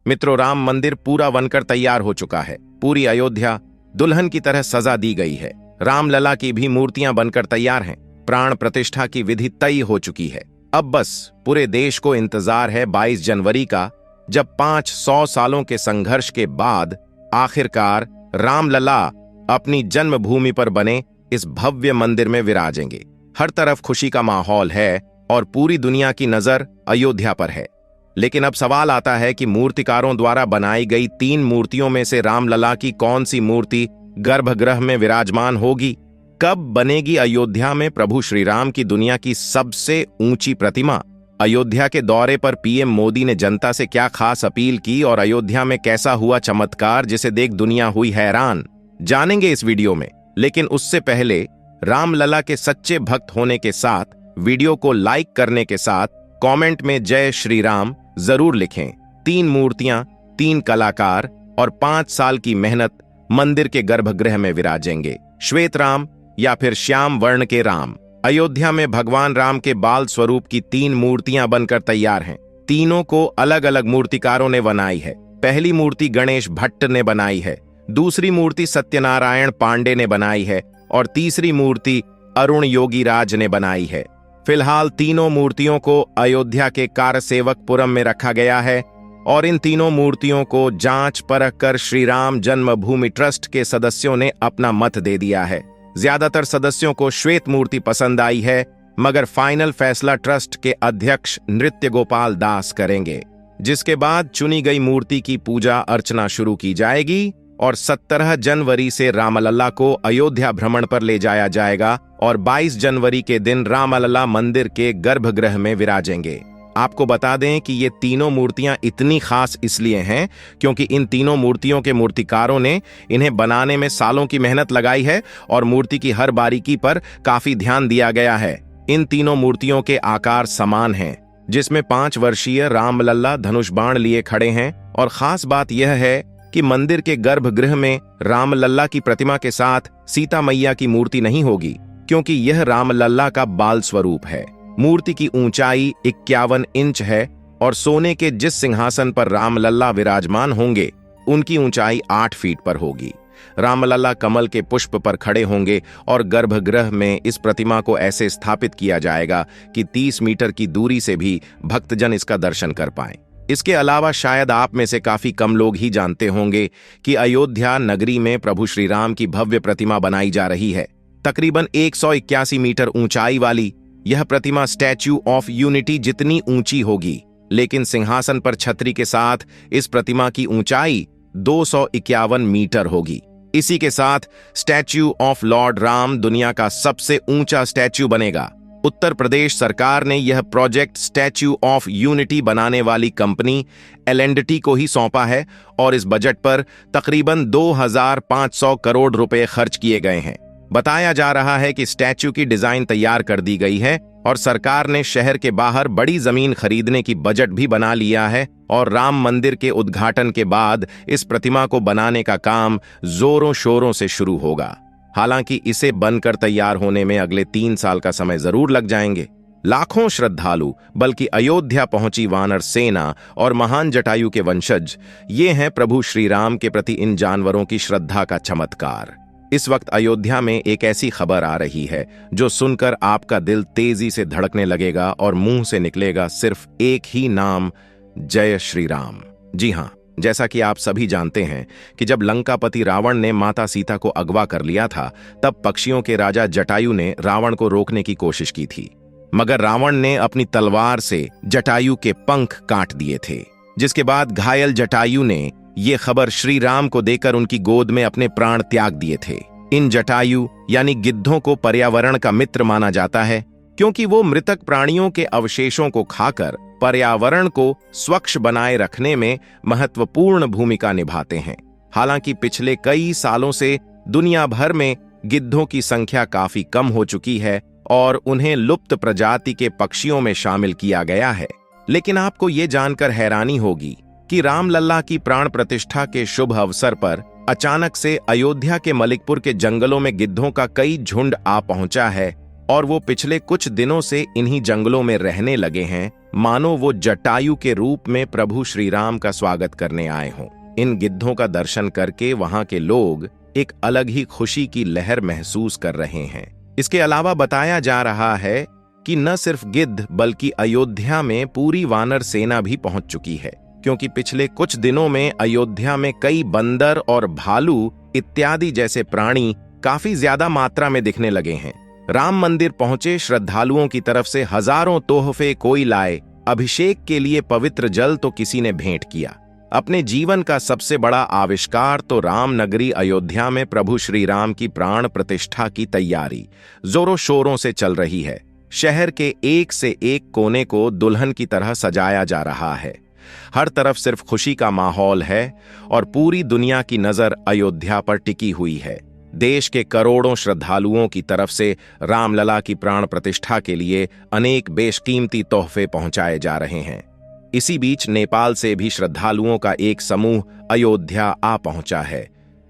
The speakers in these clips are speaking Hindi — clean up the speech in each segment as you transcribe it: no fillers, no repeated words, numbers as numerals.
मित्रों, राम मंदिर पूरा बनकर तैयार हो चुका है। पूरी अयोध्या दुल्हन की तरह सजा दी गई है। रामलला की भी मूर्तियां बनकर तैयार हैं। प्राण प्रतिष्ठा की विधि तय हो चुकी है। अब बस पूरे देश को इंतजार है 22 जनवरी का, जब 500 सालों के संघर्ष के बाद आखिरकार रामलला अपनी जन्मभूमि पर बने इस भव्य मंदिर में विराजेंगे। हर तरफ खुशी का माहौल है और पूरी दुनिया की नजर अयोध्या पर है। लेकिन अब सवाल आता है कि मूर्तिकारों द्वारा बनाई गई 3 मूर्तियों में से रामलला की कौन सी मूर्ति गर्भगृह में विराजमान होगी? कब बनेगी अयोध्या में प्रभु श्री राम की दुनिया की सबसे ऊंची प्रतिमा? अयोध्या के दौरे पर पीएम मोदी ने जनता से क्या खास अपील की और अयोध्या में कैसा हुआ चमत्कार जिसे देख दुनिया हुई हैरान? जानेंगे इस वीडियो में। लेकिन उससे पहले रामलला के सच्चे भक्त होने के साथ वीडियो को लाइक करने के साथ कमेंट में जय श्री राम जरूर लिखें। 3 मूर्तियां, 3 कलाकार और 5 साल की मेहनत मंदिर के गर्भगृह में विराजेंगे। श्वेत राम या फिर श्याम वर्ण के राम। अयोध्या में भगवान राम के बाल स्वरूप की 3 मूर्तियां बनकर तैयार हैं। तीनों को अलग अलग मूर्तिकारों ने बनाई है। पहली मूर्ति गणेश भट्ट ने बनाई है, दूसरी मूर्ति सत्यनारायण पांडे ने बनाई है और तीसरी मूर्ति अरुण योगीराज ने बनाई है। फिलहाल तीनों मूर्तियों को अयोध्या के कारसेवकपुरम में रखा गया है और इन तीनों मूर्तियों को जांच परख कर श्री राम जन्मभूमि ट्रस्ट के सदस्यों ने अपना मत दे दिया है। ज्यादातर सदस्यों को श्वेत मूर्ति पसंद आई है, मगर फाइनल फैसला ट्रस्ट के अध्यक्ष नृत्य गोपाल दास करेंगे, जिसके बाद चुनी गई मूर्ति की पूजा अर्चना शुरू की जाएगी और 17 जनवरी से रामलला को अयोध्या भ्रमण पर ले जाया जाएगा और 22 जनवरी के दिन रामलला मंदिर के गर्भगृह में विराजेंगे। आपको बता दें कि ये तीनों मूर्तियां इतनी खास इसलिए हैं क्योंकि इन तीनों मूर्तियों के मूर्तिकारों ने इन्हें बनाने में सालों की मेहनत लगाई है और मूर्ति की हर बारीकी पर काफी ध्यान दिया गया है। इन तीनों मूर्तियों के आकार समान हैं, जिसमें 5 वर्षीय रामलला धनुष बाण लिए खड़े हैं और खास बात यह है कि मंदिर के गर्भगृह में रामलला की प्रतिमा के साथ सीता मैया की मूर्ति नहीं होगी, क्योंकि यह रामलला का बाल स्वरूप है। मूर्ति की ऊंचाई 51 इंच है और सोने के जिस सिंहासन पर रामलला विराजमान होंगे उनकी ऊंचाई 8 फीट पर होगी। रामलला कमल के पुष्प पर खड़े होंगे और गर्भगृह में इस प्रतिमा को ऐसे स्थापित किया जाएगा कि 30 मीटर की दूरी से भी भक्तजन इसका दर्शन कर पाएं। इसके अलावा शायद आप में से काफी कम लोग ही जानते होंगे कि अयोध्या नगरी में प्रभु श्री राम की भव्य प्रतिमा बनाई जा रही है। तकरीबन 181 मीटर ऊंचाई वाली यह प्रतिमा स्टैच्यू ऑफ यूनिटी जितनी ऊंची होगी, लेकिन सिंहासन पर छतरी के साथ इस प्रतिमा की ऊंचाई 251 मीटर होगी। इसी के साथ स्टैच्यू ऑफ लॉर्ड राम दुनिया का सबसे ऊंचा स्टैच्यू बनेगा। उत्तर प्रदेश सरकार ने यह प्रोजेक्ट स्टैच्यू ऑफ यूनिटी बनाने वाली कंपनी L&T को ही सौंपा है और इस बजट पर तकरीबन 2500 करोड़ रुपए खर्च किए गए हैं। बताया जा रहा है कि स्टैच्यू की डिजाइन तैयार कर दी गई है और सरकार ने शहर के बाहर बड़ी जमीन खरीदने की बजट भी बना लिया है और राम मंदिर के उद्घाटन के बाद इस प्रतिमा को बनाने का काम जोरों शोरों से शुरू होगा। हालांकि इसे बनकर तैयार होने में अगले 3 साल का समय जरूर लग जाएंगे। लाखों श्रद्धालु बल्कि अयोध्या पहुंची वानर सेना और महान जटायु के वंशज, ये हैं प्रभु श्री राम के प्रति इन जानवरों की श्रद्धा का चमत्कार। इस वक्त अयोध्या में एक ऐसी खबर आ रही है जो सुनकर आपका दिल तेजी से धड़कने लगेगा और मुंह से निकलेगा सिर्फ एक ही नाम, जय श्री राम। जी हां, जैसा कि आप सभी जानते हैं कि जब लंकापति रावण ने माता सीता को अगवा कर लिया था, तब पक्षियों के राजा जटायु ने रावण को रोकने की कोशिश की थी, मगर रावण ने अपनी तलवार से जटायु के पंख काट दिए थे। जिसके बाद घायल जटायु ने ये खबर श्री राम को देकर उनकी गोद में अपने प्राण त्याग दिए थे। इन जटायु यानी गिद्धों को पर्यावरण का मित्र माना जाता है, क्योंकि वो मृतक प्राणियों के अवशेषों को खाकर पर्यावरण को स्वच्छ बनाए रखने में महत्वपूर्ण भूमिका निभाते हैं। हालांकि पिछले कई सालों से दुनिया भर में गिद्धों की संख्या काफी कम हो चुकी है और उन्हें लुप्त प्रजाति के पक्षियों में शामिल किया गया है। लेकिन आपको ये जानकर हैरानी होगी कि रामलला की प्राण प्रतिष्ठा के शुभ अवसर पर अचानक से अयोध्या के मलिकपुर के जंगलों में गिद्धों का कई झुंड आ पहुंचा है और वो पिछले कुछ दिनों से इन्हीं जंगलों में रहने लगे हैं मानो वो जटायु के रूप में प्रभु श्री राम का स्वागत करने आए हों। इन गिद्धों का दर्शन करके वहां के लोग एक अलग ही खुशी की लहर महसूस कर रहे हैं। इसके अलावा बताया जा रहा है कि न सिर्फ गिद्ध बल्कि अयोध्या में पूरी वानर सेना भी पहुंच चुकी है, क्योंकि पिछले कुछ दिनों में अयोध्या में कई बंदर और भालू इत्यादि जैसे प्राणी काफी ज्यादा मात्रा में दिखने लगे हैं। राम मंदिर पहुंचे श्रद्धालुओं की तरफ से हजारों तोहफे कोई लाए, अभिषेक के लिए पवित्र जल तो किसी ने भेंट किया। अपने जीवन का सबसे बड़ा आविष्कार तो राम नगरी अयोध्या में प्रभु श्री राम की प्राण प्रतिष्ठा की तैयारी जोरों शोरों से चल रही है। शहर के एक से एक कोने को दुल्हन की तरह सजाया जा रहा है। हर तरफ सिर्फ खुशी का माहौल है और पूरी दुनिया की नजर अयोध्या पर टिकी हुई है। देश के करोड़ों श्रद्धालुओं की तरफ से रामलला की प्राण प्रतिष्ठा के लिए अनेक बेशकीमती तोहफे पहुंचाए जा रहे हैं। इसी बीच नेपाल से भी श्रद्धालुओं का एक समूह अयोध्या आ पहुंचा है,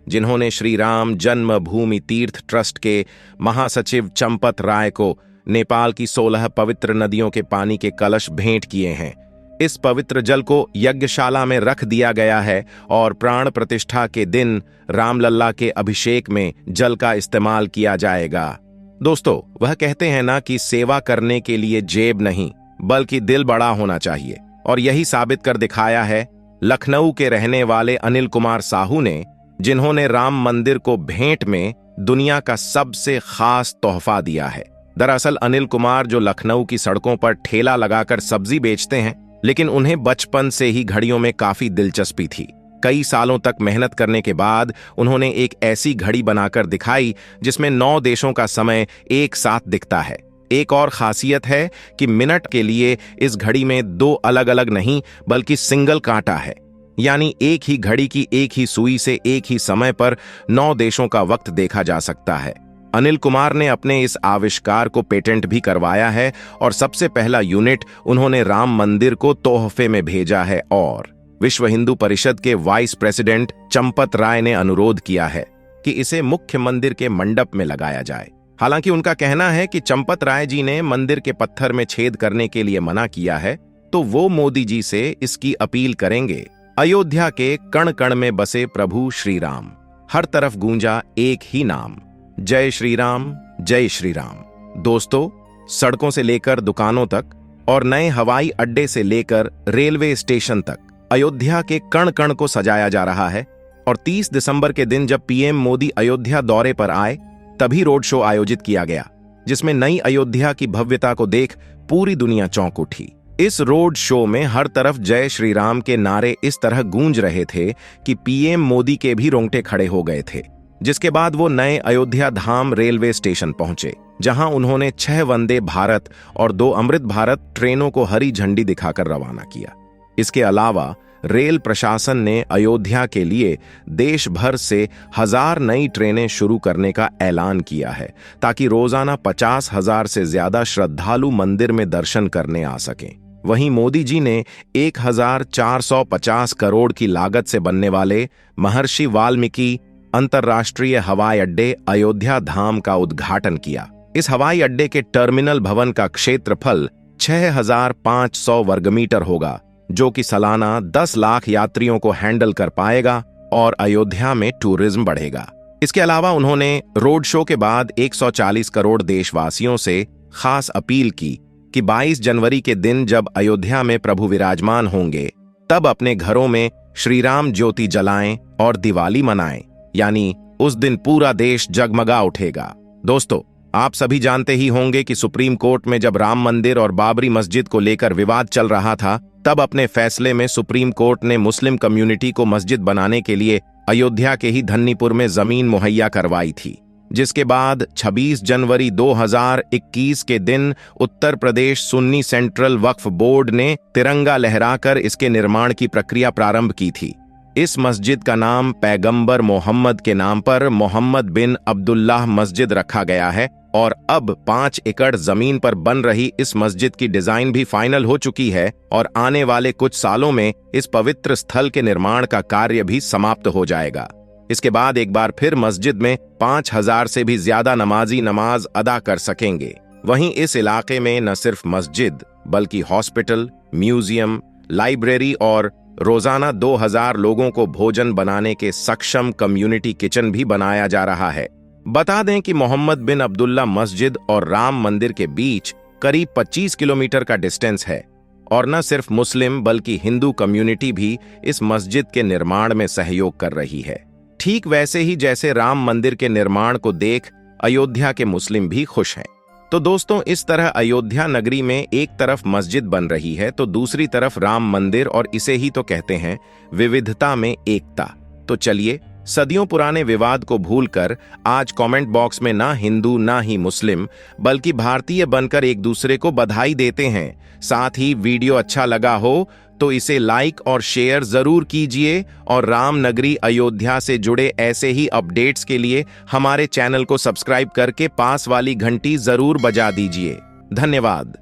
जिन्होंने श्री राम जन्मभूमि तीर्थ ट्रस्ट के महासचिव चंपत राय को नेपाल की 16 पवित्र नदियों के पानी के कलश भेंट किए हैं। इस पवित्र जल को यज्ञशाला में रख दिया गया है और प्राण प्रतिष्ठा के दिन रामलल्ला के अभिषेक में जल का इस्तेमाल किया जाएगा। दोस्तों, वह कहते हैं ना कि सेवा करने के लिए जेब नहीं बल्कि दिल बड़ा होना चाहिए, और यही साबित कर दिखाया है लखनऊ के रहने वाले अनिल कुमार साहू ने, जिन्होंने राम मंदिर को भेंट में दुनिया का सबसे खास तोहफा दिया है। दरअसल अनिल कुमार जो लखनऊ की सड़कों पर ठेला लगाकर सब्जी बेचते हैं, लेकिन उन्हें बचपन से ही घड़ियों में काफी दिलचस्पी थी। कई सालों तक मेहनत करने के बाद उन्होंने एक ऐसी घड़ी बनाकर दिखाई जिसमें 9 देशों का समय एक साथ दिखता है। एक और खासियत है कि मिनट के लिए इस घड़ी में 2 अलग अलग नहीं बल्कि सिंगल कांटा है, यानी एक ही घड़ी की एक ही सुई से एक ही समय पर 9 देशों का वक्त देखा जा सकता है। अनिल कुमार ने अपने इस आविष्कार को पेटेंट भी करवाया है और सबसे पहला यूनिट उन्होंने राम मंदिर को तोहफे में भेजा है। और विश्व हिंदू परिषद के वाइस प्रेसिडेंट चंपत राय ने अनुरोध किया है कि इसे मुख्य मंदिर के मंडप में लगाया जाए। हालांकि उनका कहना है कि चंपत राय जी ने मंदिर के पत्थर में छेद करने के लिए मना किया है, तो वो मोदी जी से इसकी अपील करेंगे। अयोध्या के कण कण में बसे प्रभु श्री राम, हर तरफ गूंजा एक ही नाम, जय श्री राम, जय श्री राम। दोस्तों, सड़कों से लेकर दुकानों तक और नए हवाई अड्डे से लेकर रेलवे स्टेशन तक अयोध्या के कण कण को सजाया जा रहा है। और 30 दिसंबर के दिन जब पीएम मोदी अयोध्या दौरे पर आए, तभी रोड शो आयोजित किया गया, जिसमें नई अयोध्या की भव्यता को देख पूरी दुनिया चौंक उठी। इस रोड शो में हर तरफ जय श्री राम के नारे इस तरह गूंज रहे थे कि पीएम मोदी के भी रोंगटे खड़े हो गए थे। जिसके बाद वो नए अयोध्या धाम रेलवे स्टेशन पहुंचे, जहां उन्होंने 6 वंदे भारत और 2 अमृत भारत ट्रेनों को हरी झंडी दिखाकर रवाना किया। इसके अलावा रेल प्रशासन ने अयोध्या के लिए देश भर से 1000 नई ट्रेनें शुरू करने का ऐलान किया है, ताकि रोजाना 50,000 से ज्यादा श्रद्धालु मंदिर में दर्शन करने आ सकें। वहीं मोदी जी ने 1450 करोड़ की लागत से बनने वाले महर्षि वाल्मीकि अंतर्राष्ट्रीय हवाई अड्डे अयोध्या धाम का उद्घाटन किया। इस हवाई अड्डे के टर्मिनल भवन का क्षेत्रफल 6500 वर्गमीटर होगा, जो कि सालाना 10 लाख यात्रियों को हैंडल कर पाएगा और अयोध्या में टूरिज्म बढ़ेगा। इसके अलावा उन्होंने रोड शो के बाद 140 करोड़ देशवासियों से खास अपील की कि 22 जनवरी के दिन जब अयोध्या में प्रभु विराजमान होंगे, तब अपने घरों में श्री राम ज्योति जलाएं और दिवाली मनाएं, यानी उस दिन पूरा देश जगमगा उठेगा। दोस्तों, आप सभी जानते ही होंगे कि सुप्रीम कोर्ट में जब राम मंदिर और बाबरी मस्जिद को लेकर विवाद चल रहा था, तब अपने फैसले में सुप्रीम कोर्ट ने मुस्लिम कम्युनिटी को मस्जिद बनाने के लिए अयोध्या के ही धन्नीपुर में जमीन मुहैया करवाई थी। जिसके बाद 26 जनवरी 2021 के दिन उत्तर प्रदेश सुन्नी सेंट्रल वक्फ बोर्ड ने तिरंगा लहराकर इसके निर्माण की प्रक्रिया प्रारंभ की थी। इस मस्जिद का नाम पैगंबर मोहम्मद के नाम पर मोहम्मद बिन अब्दुल्लाह मस्जिद रखा गया है और अब 5 एकड़ जमीन पर बन रही इस मस्जिद की डिजाइन भी फाइनल हो चुकी है और आने वाले कुछ सालों में इस पवित्र स्थल के निर्माण का कार्य भी समाप्त हो जाएगा। इसके बाद एक बार फिर मस्जिद में 5000 से भी ज्यादा नमाजी नमाज अदा कर सकेंगे। वहीं इस इलाके में न सिर्फ मस्जिद बल्कि हॉस्पिटल, म्यूजियम, लाइब्रेरी और रोजाना 2000 लोगों को भोजन बनाने के सक्षम कम्युनिटी किचन भी बनाया जा रहा है। बता दें कि मोहम्मद बिन अब्दुल्ला मस्जिद और राम मंदिर के बीच करीब 25 किलोमीटर का डिस्टेंस है और न सिर्फ मुस्लिम बल्कि हिंदू कम्युनिटी भी इस मस्जिद के निर्माण में सहयोग कर रही है। ठीक वैसे ही जैसे राम मंदिर के निर्माण को देख अयोध्या के मुस्लिम भी खुश हैं। तो दोस्तों, इस तरह अयोध्या नगरी में एक तरफ मस्जिद बन रही है तो दूसरी तरफ राम मंदिर, और इसे ही तो कहते हैं विविधता में एकता। तो चलिए, सदियों पुराने विवाद को भूलकर आज कमेंट बॉक्स में ना हिंदू ना ही मुस्लिम बल्कि भारतीय बनकर एक दूसरे को बधाई देते हैं। साथ ही वीडियो अच्छा लगा हो तो इसे लाइक और शेयर जरूर कीजिए और राम नगरी अयोध्या से जुड़े ऐसे ही अपडेट्स के लिए हमारे चैनल को सब्सक्राइब करके पास वाली घंटी जरूर बजा दीजिए। धन्यवाद।